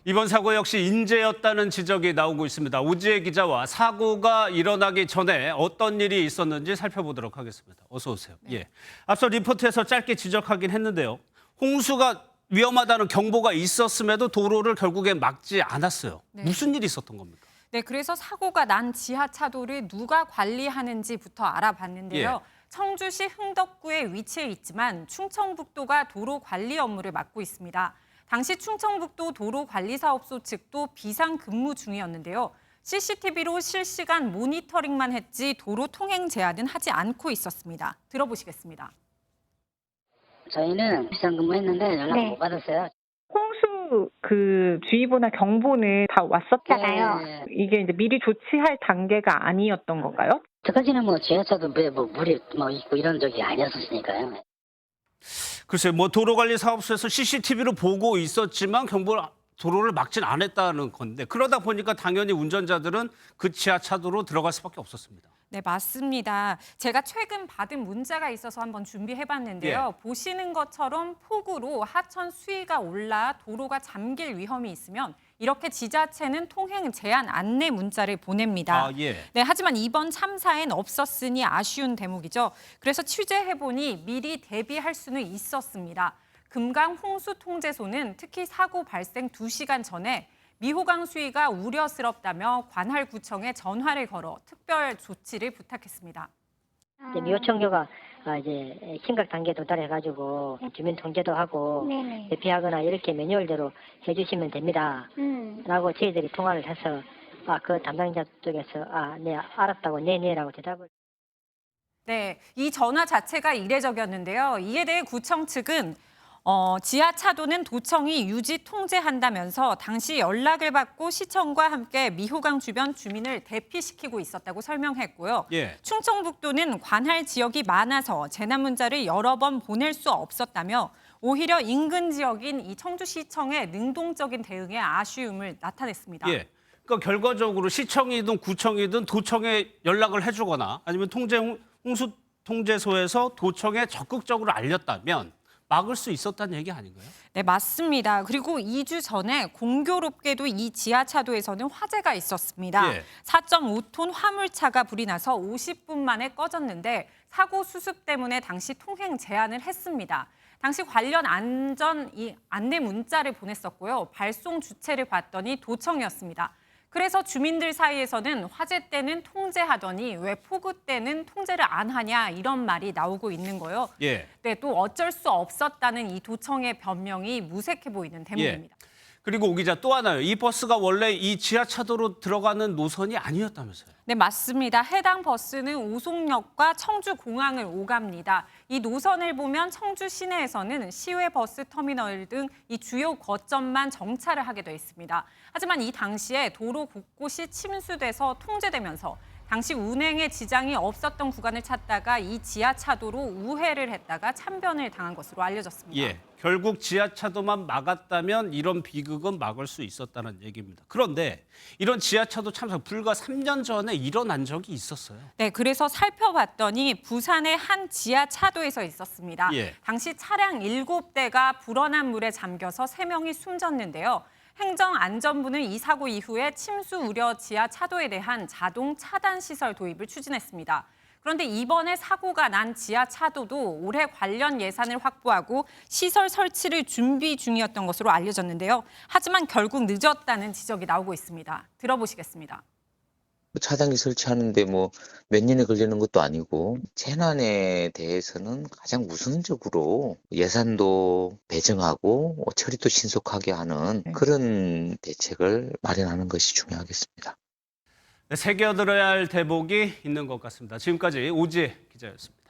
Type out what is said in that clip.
이번 사고 역시 인재였다는 지적이 나오고 있습니다. 오지혜 기자와 사고가 일어나기 전에 어떤 일이 있었는지 살펴보도록 하겠습니다. 어서 오세요. 네. 예. 앞서 리포트에서 짧게 지적하긴 했는데요. 홍수가 위험하다는 경보가 있었음에도 도로를 결국엔 막지 않았어요. 네. 무슨 일이 있었던 겁니까? 네, 그래서 사고가 난 지하차도를 누가 관리하는지부터 알아봤는데요. 예. 청주시 흥덕구에 위치해 있지만 충청북도가 도로 관리 업무를 맡고 있습니다. 당시 충청북도 도로관리사업소 측도 비상근무 중이었는데요. CCTV로 실시간 모니터링만 했지 도로 통행 제한은 하지 않고 있었습니다. 들어보시겠습니다. 저희는 비상근무했는데 연락 못 받았어요. 홍수 주의보나 경보는 다 왔었잖아요. 네. 이게 이제 미리 조치할 단계가 아니었던 건가요? 저까지는 지하철도 물이 있고 이런 적이 아니었으니까요. 글쎄요, 도로관리사업소에서 CCTV로 보고 있었지만 도로를 막진 않았다는 건데 그러다 보니까 당연히 운전자들은 그 지하차도로 들어갈 수밖에 없었습니다. 네, 맞습니다. 제가 최근 받은 문자가 있어서 한번 준비해봤는데요. 예. 보시는 것처럼 폭우로 하천 수위가 올라 도로가 잠길 위험이 있으면 이렇게 지자체는 통행 제한 안내 문자를 보냅니다. 아, 예. 네, 하지만 이번 참사엔 없었으니 아쉬운 대목이죠. 그래서 취재해보니 미리 대비할 수는 있었습니다. 금강 홍수통제소는 특히 사고 발생 2시간 전에 미호강 수위가 우려스럽다며 관할구청에 전화를 걸어 특별 조치를 부탁했습니다. 이제 미호청교가 이제 심각 단계에 도달해가지고 주민 통제도 하고 네네. 대피하거나 이렇게 매뉴얼대로 해주시면 됩니다. 라고 저희들이 통화를 해서 그 담당자 쪽에서 네 알았다고 네네라고 대답을. 네, 이 전화 자체가 이례적이었는데요. 이에 대해 구청 측은 지하차도는 도청이 유지 통제한다면서 당시 연락을 받고 시청과 함께 미호강 주변 주민을 대피시키고 있었다고 설명했고요. 예. 충청북도는 관할 지역이 많아서 재난 문자를 여러 번 보낼 수 없었다며 오히려 인근 지역인 이 청주시청의 능동적인 대응에 아쉬움을 나타냈습니다. 예. 그러니까 결과적으로 시청이든 구청이든 도청에 연락을 해주거나 아니면 홍수 통제소에서 도청에 적극적으로 알렸다면 막을 수 있었다는 얘기 아닌가요? 네, 맞습니다. 그리고 2주 전에 공교롭게도 이 지하차도에서는 화재가 있었습니다. 예. 4.5톤 화물차가 불이 나서 50분 만에 꺼졌는데 사고 수습 때문에 당시 통행 제한을 했습니다. 당시 관련 안내 문자를 보냈었고요. 발송 주체를 봤더니 도청이었습니다. 그래서 주민들 사이에서는 화재 때는 통제하더니 왜 폭우 때는 통제를 안 하냐 이런 말이 나오고 있는 거예요. 예. 네, 또 어쩔 수 없었다는 이 도청의 변명이 무색해 보이는 대목입니다. 예. 그리고 오 기자 또 하나요. 이 버스가 원래 이 지하차도로 들어가는 노선이 아니었다면서요. 네, 맞습니다. 해당 버스는 오송역과 청주공항을 오갑니다. 이 노선을 보면 청주 시내에서는 시외 버스 터미널 등 이 주요 거점만 정차를 하게 돼 있습니다. 하지만 이 당시에 도로 곳곳이 침수돼서 통제되면서 당시 운행에 지장이 없었던 구간을 찾다가 이 지하차도로 우회를 했다가 참변을 당한 것으로 알려졌습니다. 예, 결국 지하차도만 막았다면 이런 비극은 막을 수 있었다는 얘기입니다. 그런데 이런 지하차도 참사 불과 3년 전에 일어난 적이 있었어요. 네, 그래서 살펴봤더니 부산의 한 지하차도에서 있었습니다. 예. 당시 차량 7대가 불어난 물에 잠겨서 3명이 숨졌는데요. 행정안전부는 이 사고 이후에 침수 우려 지하차도에 대한 자동 차단 시설 도입을 추진했습니다. 그런데 이번에 사고가 난 지하차도도 올해 관련 예산을 확보하고 시설 설치를 준비 중이었던 것으로 알려졌는데요. 하지만 결국 늦었다는 지적이 나오고 있습니다. 들어보시겠습니다. 차단기 설치하는데 몇 년이 걸리는 것도 아니고 재난에 대해서는 가장 우선적으로 예산도 배정하고 처리도 신속하게 하는 그런 대책을 마련하는 것이 중요하겠습니다. 새겨들어야 할 대목이 있는 것 같습니다. 지금까지 오지혜 기자였습니다.